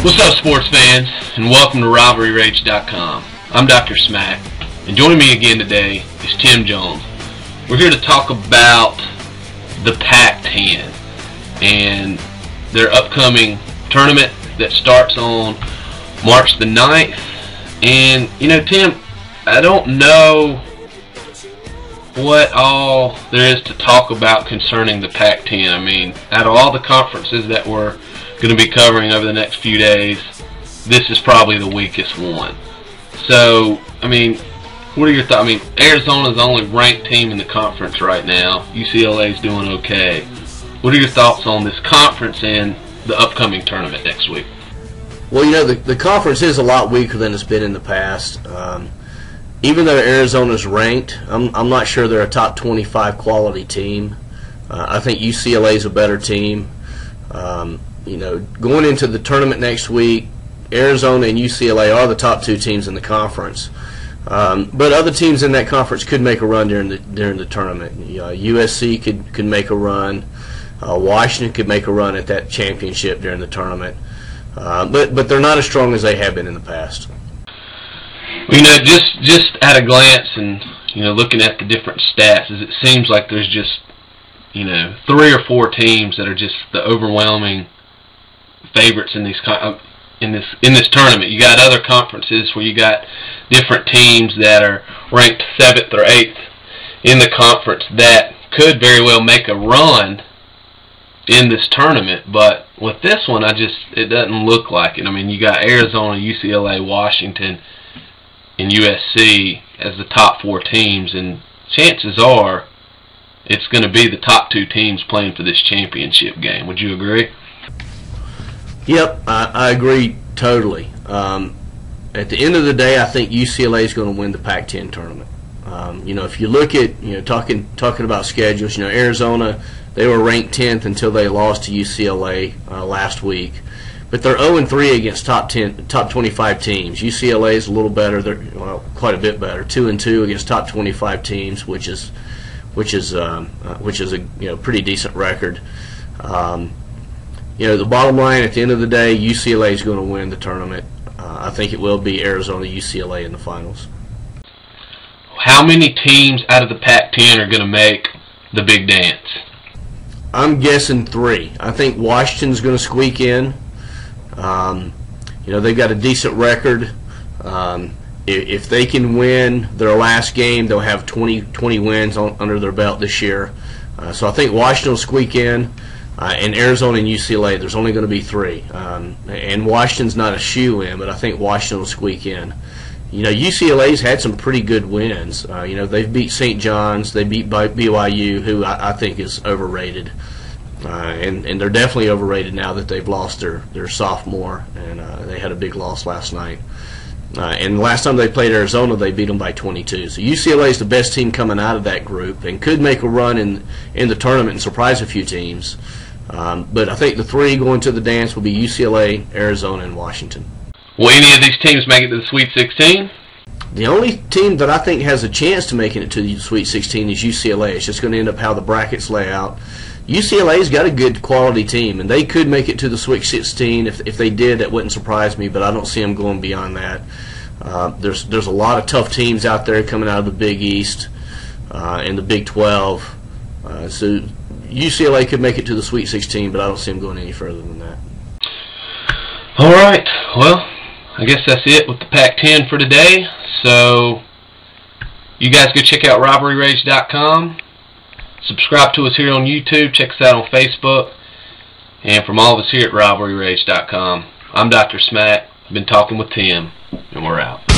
What's up, sports fans, and welcome to RivalryRage.com. I'm Dr. Smack, and joining me again today is Tim Jones. We're here to talk about the Pac-10 and their upcoming tournament that starts on March the 9th. And, you know, Tim, I don't know what all there is to talk about concerning the Pac-10. I mean, out of all the conferences that we're going to be covering over the next few days, this is probably the weakest one. So, I mean, what are your thoughts? I mean, Arizona's the only ranked team in the conference right now. UCLA's doing okay. What are your thoughts on this conference and the upcoming tournament next week? Well, you know, the conference is a lot weaker than it's been in the past. Even though Arizona's ranked, I'm not sure they're a top 25 quality team. I think UCLA's a better team. You know, going into the tournament next week, Arizona and UCLA are the top two teams in the conference. But other teams in that conference could make a run during the tournament. USC could make a run. Washington could make a run at that championship during the tournament. But they're not as strong as they have been in the past. You know, just at a glance and, you know, looking at the different stats, it seems like there's just, you know, 3 or 4 teams that are just the overwhelming favorites in this tournament. You got other conferences where you got different teams that are ranked 7th or 8th in the conference that could very well make a run in this tournament, but with this one, it doesn't look like it. I mean, you got Arizona, UCLA, Washington, and USC as the top 4 teams, and chances are it's going to be the top 2 teams playing for this championship game. Would you agree? Yep, I agree totally. At the end of the day, I think UCLA is going to win the Pac-10 tournament. You know, if you look at, you know, talking about schedules, you know, Arizona, they were ranked 10th until they lost to UCLA last week. But they're 0-3 against top 25 teams. UCLA is a little better. They're quite a bit better. 2-2 against top 25 teams, which is a pretty decent record. You know, the bottom line at the end of the day, UCLA is going to win the tournament. I think it will be Arizona, UCLA in the finals. How many teams out of the Pac-10 are going to make the big dance? I'm guessing 3. I think Washington's going to squeak in. You know, they've got a decent record. If they can win their last game, they'll have 20 wins under their belt this year. So I think Washington will squeak in. And Arizona and UCLA, there's only going to be 3. And Washington's not a shoe-in, but I think Washington will squeak in. You know, UCLA's had some pretty good wins. You know, they've beat St. John's, they beat BYU, who I think is overrated. And they're definitely overrated now that they've lost their sophomore, and they had a big loss last night. And the last time they played Arizona, they beat them by 22. So UCLA is the best team coming out of that group and could make a run in the tournament and surprise a few teams. But I think the 3 going to the dance will be UCLA, Arizona, and Washington. Will any of these teams make it to the Sweet 16? The only team that I think has a chance to making it to the Sweet 16 is UCLA. It's just going to end up how the brackets lay out. UCLA's got a good quality team, and they could make it to the Sweet 16. If they did, that wouldn't surprise me, but I don't see them going beyond that. There's a lot of tough teams out there coming out of the Big East and the Big 12. So UCLA could make it to the Sweet 16, but I don't see them going any further than that. All right. Well, I guess that's it with the Pac-10 for today. So you guys go check out RivalryRage.com. Subscribe to us here on YouTube. Check us out on Facebook. And from all of us here at RivalryRage.com, I'm Dr. Smack. I've been talking with Tim, and we're out.